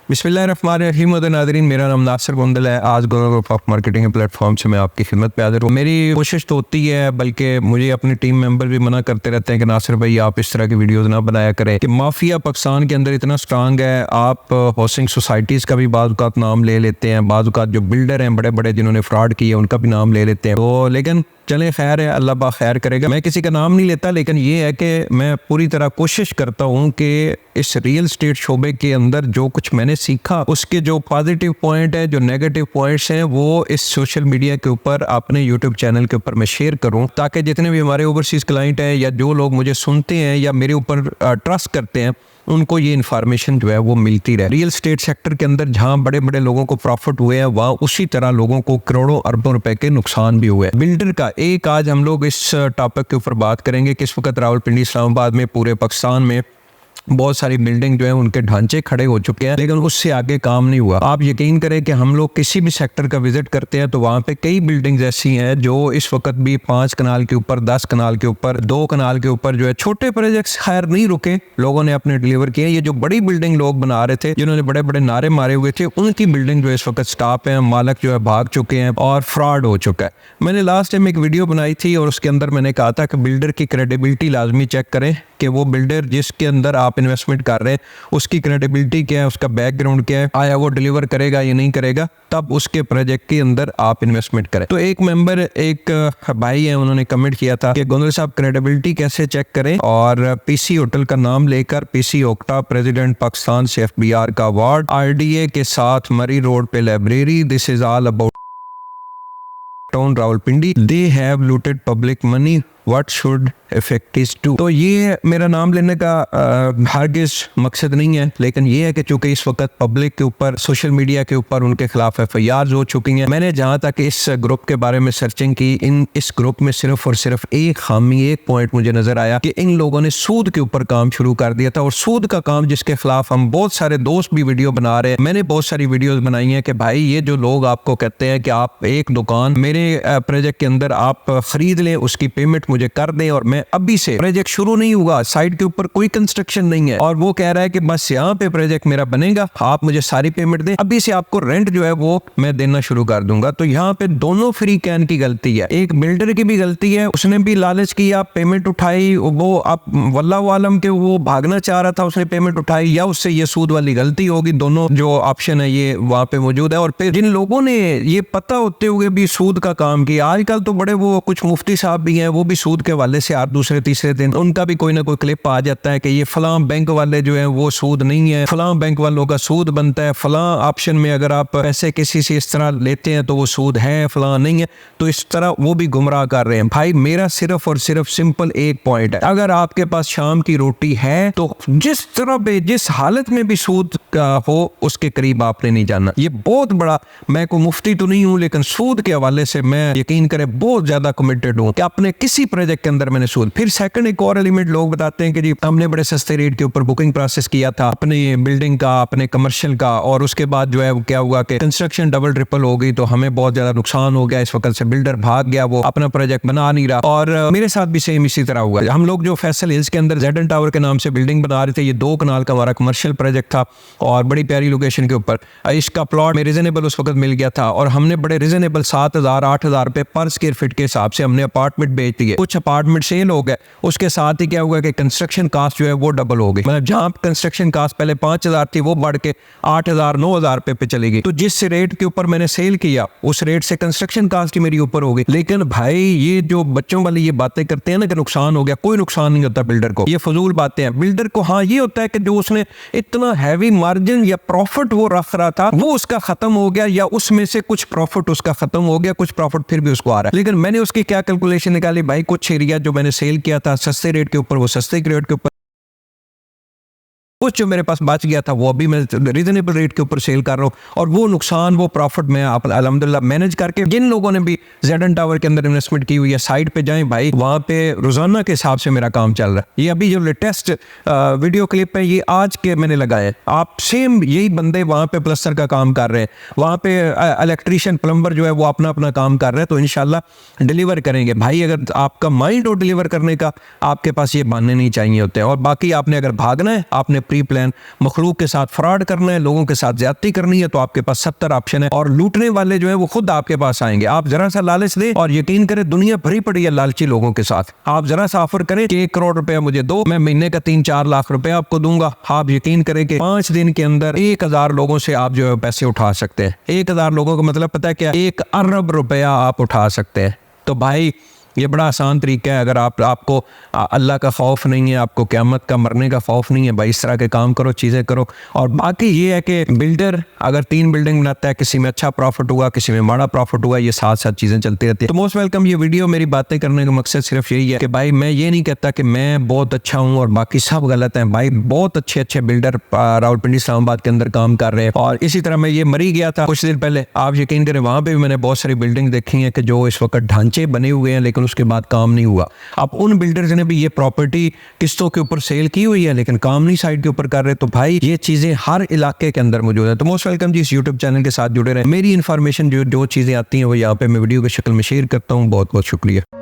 बिस्मिल्लाहिर्रहमानिर्रहीम नाज़रीन, मेरा नाम नासिर गोंदल है। आज ग्रुप ऑफ मार्केटिंग प्लेटफॉर्म से मैं आपकी खिदमत पे हाजिर हूँ। मेरी कोशिश तो होती है, बल्कि मुझे अपने टीम मेंबर भी मना करते रहते हैं कि नासिर भाई आप इस तरह की वीडियोस ना बनाया करें कि माफिया पाकिस्तान के अंदर इतना स्ट्रांग है। आप हाउसिंग सोसाइटीज़ का भी बाज़ औक़ात नाम ले लेते हैं, बाज़ औक़ात जो बिल्डर हैं बड़े बड़े जिन्होंने फ्रॉड किए उनका भी नाम ले लेते हैं। तो लेकिन चले खैर है, अल्लाह बा खैर करेगा। मैं किसी का नाम नहीं लेता, लेकिन ये है कि मैं पूरी तरह कोशिश करता हूँ कि इस रियल स्टेट शोबे के अंदर जो कुछ मैंने सीखा उसके जो पॉजिटिव पॉइंट है, जो नेगेटिव पॉइंट्स हैं, वो इस सोशल मीडिया के ऊपर अपने यूट्यूब चैनल के ऊपर मैं शेयर करूँ, ताकि जितने भी हमारे ओवरसीज़ क्लाइंट हैं या जो लोग मुझे सुनते हैं या मेरे ऊपर ट्रस्ट करते हैं, उनको ये इन्फॉर्मेशन जो है वो मिलती रहे। रियल स्टेट सेक्टर के अंदर जहाँ बड़े बड़े लोगों को प्रॉफिट हुए हैं, वहाँ उसी तरह लोगों को करोड़ों अरबों रुपए के नुकसान भी हुए। बिल्डर का एक आज हम लोग इस टॉपिक के ऊपर बात करेंगे कि इस वक्त रावलपिंडी, इस्लामाबाद में, पूरे पाकिस्तान में बहुत सारी बिल्डिंग जो है उनके ढांचे खड़े हो चुके हैं, लेकिन उससे आगे काम नहीं हुआ। आप यकीन करें कि हम लोग किसी भी सेक्टर का विजिट करते हैं तो वहाँ पे कई बिल्डिंग्स ऐसी हैं जो इस वक्त भी 5 कनाल के ऊपर, 10 कनाल के ऊपर, 2 कनाल के ऊपर जो है छोटे प्रोजेक्ट्स खैर नहीं रुके, लोगों ने अपने डिलीवर किए। ये जो बड़ी बिल्डिंग लोग बना रहे थे, जिन्होंने बड़े बड़े नारे मारे हुए थे, उनकी बिल्डिंग जो इस वक्त स्टॉप है, मालक जो है भाग चुके हैं और फ्रॉड हो चुका है। मैंने लास्ट टाइम एक वीडियो बनाई थी और उसके अंदर मैंने कहा था कि बिल्डर की क्रेडिबिलिटी लाजमी चेक करें कि वो बिल्डर जिसके अंदर आप इन्वेस्टमेंट कर रहे हैं उसकी क्रेडिबिलिटी क्या है, उसका बैकग्राउंड क्या है, आया वो डिलीवर करेगा या नहीं करेगा, तब उसके प्रोजेक्ट के अंदर आप इन्वेस्टमेंट करें। तो एक मेंबर, एक भाई है, उन्होंने कमेंट किया था कि गोंदल साहब क्रेडिबिलिटी कैसे चेक करें, और पीसी होटल का नाम लेकर पीसी ओक्टा, प्रेसिडेंट पाकिस्तान से FBR का अवार्ड, RDA के साथ मरी रोड पे library, this is all about town Rawalpindi, they have looted public money, what should effect is to. तो ये मेरा नाम लेने का हरगिज़ मकसद नहीं है, लेकिन ये है कि चूंकि इस वक्त पब्लिक के ऊपर, सोशल मीडिया के ऊपर उनके खिलाफ FIR हो चुकी हैं। मैंने जहाँ तक इस ग्रुप के बारे में सर्चिंग की, इस ग्रुप में सिर्फ और सिर्फ एक खामी, एक पॉइंट मुझे नजर आया कि इन लोगों ने सूद के ऊपर काम शुरू कर दिया था, और सूद का काम जिसके खिलाफ हम बहुत सारे दोस्त भी वीडियो बना रहे हैं। मैंने बहुत सारी वीडियोस बनाई हैं कि भाई ये जो लोग आपको कहते हैं कि आप एक दुकान मेरे प्रोजेक्ट के अंदर आप खरीद लें, उसकी पेमेंट मुझे कर दें, और मैं अभी से, प्रोजेक्ट शुरू नहीं हुआ, साइट के ऊपर कोई कंस्ट्रक्शन नहीं है, और वो कह रहा है कि बस यहाँ पे प्रोजेक्ट मेरा बनेगा, आप मुझे सारी पेमेंट दें, अभी से आपको रेंट जो है वो मैं देना शुरू कर दूंगा। तो यहाँ पे दोनों फ्री कैन की गलती है, एक बिल्डर की भी गलती है, उसने भी लालच किया, पेमेंट उठाई, वो अब वल्लाहु आलम के वो भागना चाह रहा था, उसने पेमेंट उठाई, या उससे ये सूद वाली गलती होगी। दोनों जो ऑप्शन है ये वहाँ पे मौजूद है। और फिर जिन लोगों ने ये पता होते हुए भी सूद का काम किया, आजकल तो बड़े वो कुछ मुफ्ती साहब भी हैं, वो भी सूद के वाले से यार दूसरे तीसरे दिन उनका भी कोई ना कोई क्लिप आ जाता है कि ये फलां बैंक वाले जो है वो सूद नहीं है, फलां बैंक वालों का सूद बनता है, फलां ऑप्शन में अगर आप पैसे किसी से इस तरह लेते हैं तो वो सूद है, फलां नहीं है। तो इस तरह वो भी गुमराह कर रहे हैं। भाई मेरा सिर्फ और सिर्फ सिंपल एक पॉइंट है, अगर आपके पास शाम की रोटी है तो जिस तरह पे, जिस हालत में भी सूद का हो, उसके करीब आपने नहीं जाना। ये बहुत बड़ा, मैं कोई मुफ्ती तो नहीं हूं, लेकिन सूद के हवाले से मैं यकीन करें बहुत ज्यादा कमिटेड हूं कि अपने किसी प्रोजेक्ट के अंदर मैंने सूद। फिर सेकंड एक और एलिमेंट लोग बताते हैं कि जी हमने बड़े सस्ते रेट के ऊपर बुकिंग प्रोसेस किया था अपने बिल्डिंग का, अपने कमर्शियल का, और उसके बाद जो है वो क्या हुआ कि कंस्ट्रक्शन डबल ट्रिपल हो गई, तो हमें बहुत ज्यादा नुकसान हो गया, इस वक्त से बिल्डर भाग गया, वो अपना प्रोजेक्ट बना नहीं रहा। और मेरे साथ भी सेम इसी तरह हुआ। हम लोग जो फैसल हिल्स के अंदर जेडन टावर के नाम से बिल्डिंग बना रहे थे, ये 2 कनाल का हमारा कमर्शियल प्रोजेक्ट था और बड़ी प्यारी लोकेशन के ऊपर। इसका प्लॉट में रिजनेबल उस वक्त मिल गया था, और हमने बड़े रिजनेबल 7,000-8,000 रुपए पर स्क्वायर फीट के हिसाब से हमने अपार्टमेंट बेच दिए। कुछ अपार्टमेंट सेल हो गए, उसके साथ ही क्या हुआ कि कंस्ट्रक्शन कास्ट जो है वो डबल हो गई। मतलब जहां कंस्ट्रक्शन कास्ट पहले 5,000 थी, वो बढ़ के 8,000-9,000 रुपए पे चली गई। तो जिस रेट के ऊपर मैंने सेल किया, उस रेट से कंस्ट्रक्शन कास्ट ही मेरी ऊपर हो गई। लेकिन भाई ये जो बच्चों वाली ये बातें करते हैं ना कि नुकसान हो गया, कोई नुकसान नहीं होता बिल्डर को, ये फजूल बातें हैं। बिल्डर को हाँ ये होता है कि जो उसने इतना हैवी मार्जिन या प्रॉफिट वो रख रहा था, वो उसका खत्म हो गया, या उसमें से कुछ प्रॉफिट उसका खत्म हो गया, कुछ प्रॉफिट फिर भी उसको आ रहा है। लेकिन मैंने उसकी क्या कैलकुलेशन निकाली, भाई कुछ एरिया जो मैंने सेल किया था सस्ते रेट के ऊपर, वो सस्ते रेट के ऊपर, कुछ जो मेरे पास बच गया था वो अभी मैं रीजनेबल रेट के ऊपर सेल कर रहा हूँ, और वो नुकसान, वो प्रॉफिट मैं अल्हम्दुलिल्लाह मैनेज करके। जिन लोगों ने भी जेडन टावर के अंदर इन्वेस्टमेंट की हुई है, साइट पे जाएं भाई, वहाँ पे रोजाना के हिसाब से मेरा काम चल रहा है। ये अभी जो लेटेस्ट वीडियो क्लिप है, ये आज के मैंने लगाए, आप सेम यही बंदे वहाँ पे प्लस्तर का काम कर रहे हैं, वहाँ पे इलेक्ट्रीशियन प्लम्बर जो है वो अपना अपना काम कर रहे हैं। तो इंशाल्लाह डिलीवर करेंगे भाई। अगर आपका माइंड हो डिलीवर करने का, आपके पास ये बहाने नहीं चाहिए होते हैं। और बाकी आपने अगर भागना है, आपने प्री प्लान, मखलूक के साथ फ्रॉड करना है, लोगों के साथ ज्यादती करनी है, तो आपके पास 70 ऑप्शन है। और लूटने वाले जो है वो खुद आपके पास आएंगे। आप जरा सा लालच दें और यकीन करें दुनिया भरी पड़ी है लालची लोगों के साथ। आप जरा सा ऑफर करें कि 1 करोड़ रुपया मुझे दो, मैं महीने का 3-4 लाख रुपया आपको दूंगा। आप यकीन करें कि 5 दिन के अंदर 1000 लोगों से आप जो है पैसे उठा सकते हैं। 1000 लोगों का मतलब पता है क्या? 1 अरब रुपया आप उठा सकते हैं। तो भाई ये बड़ा आसान तरीका है। अगर आपको अल्लाह का खौफ नहीं है, आपको क़यामत का मरने का खौफ नहीं है, भाई इस तरह के काम करो, चीज़ें करो। और बाकी ये है कि बिल्डर अगर 3 बिल्डिंग बनाता है, किसी में अच्छा प्रॉफिट हुआ, किसी में माड़ा प्रॉफिट हुआ, ये साथ साथ चीज़ें चलती रहती है। तो मोस्ट वेलकम। ये वीडियो मेरी बातें करने का मकसद सिर्फ यही है कि भाई मैं ये नहीं कहता कि मैं बहुत अच्छा हूँ और बाकी सब गलत हैं। भाई बहुत अच्छे अच्छे बिल्डर रावलपिंडी इस्लामाबाद के अंदर काम कर रहे हैं। और इसी तरह मैं ये मरी गया था कुछ दिन पहले, आप यकीन करें वहाँ पे भी मैंने बहुत सारी बिल्डिंग देखी हैं कि जो इस वक्त ढांचे बने हुए हैं लेकिन उसके बाद काम नहीं हुआ। अब उन बिल्डर्स ने भी ये प्रॉपर्टी किस्तों के ऊपर सेल की हुई है लेकिन काम नहीं साइड के ऊपर कर रहे। तो भाई ये चीजें हर इलाके के अंदर मौजूद है। तो मोस्ट वेलकम जी, इस यूट्यूब चैनल के साथ जुड़े रहे। मेरी इन्फॉर्मेशन जो चीजें आती हैं वो यहाँ पे मैं वीडियो की शक्ल में शेयर करता हूँ। बहुत बहुत शुक्रिया।